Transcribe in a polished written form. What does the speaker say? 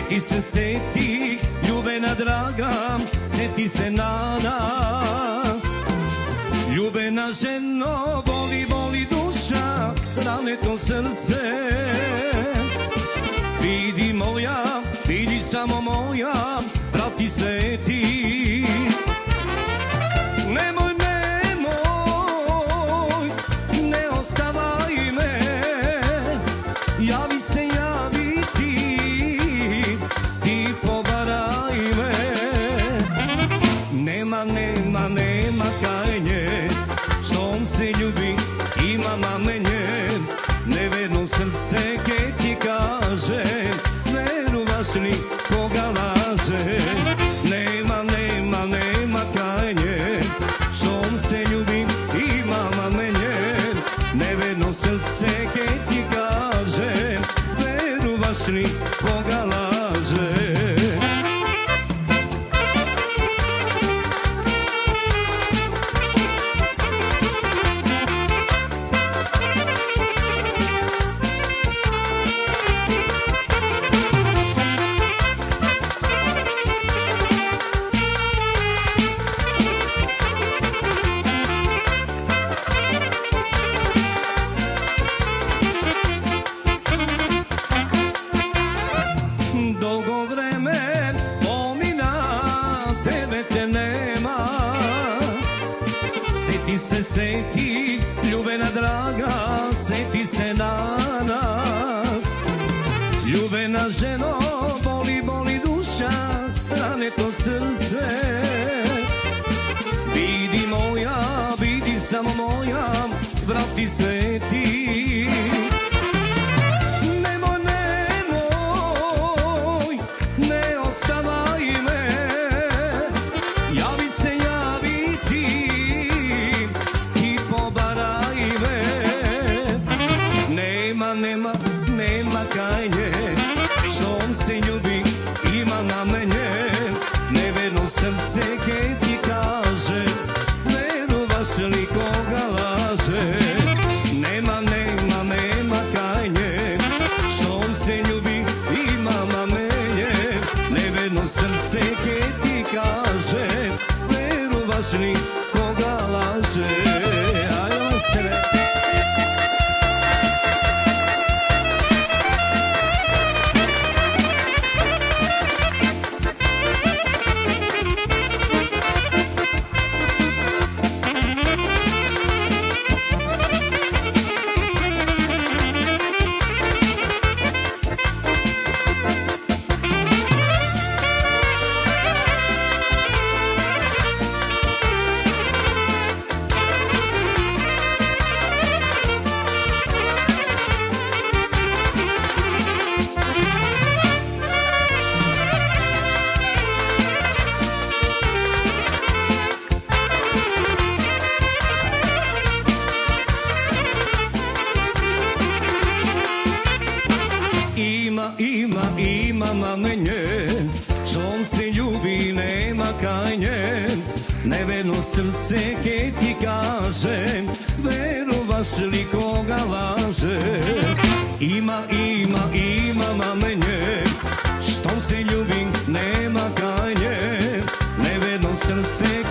Seti se, seti, ljubena draga, seti se na nas. Ljubena ženo, boli, boli duša, rane to srce. Vidi moja, vidi samo moja, vrati se ti. Nemoj, nemoj, ne ostavaj me, javi se, javi ti, ti pobaraj me. Nema, nema, nema kajnje, što on se ljubi, ima mamenje, nevedno srce ke ti kaže, verovaš li koga laže. Nema, nema, nema kajnje, što on se ljubi, ima mamenje, nevedno srce ke ti kaže, verovaš li koga laže. Dolgo vreme pomina, tebe te nema. Seti se, seti, ljubena draga, seti se na nas. Ljubena ženo, boli, boli duša, rane to srce. Vidi moja, vidi samo moja, vrati se ti. Nema, nema kajnje, što on se ljubi, ima na menje, neverno srce ke ti kaže, verovaš li koga laže. Nema, nema, nema kajnje, što on se ljubi, ima na menje, neverno srce ke ti kaže, verovaš li koga laže. Ajmo sre. Ima mamenje, što on se ljubi, nema kajnje, neverno srce ke ti kaže, verovaš li koga laže. Ima mamenje, što on se ljubi, nema kajnje, neverno srce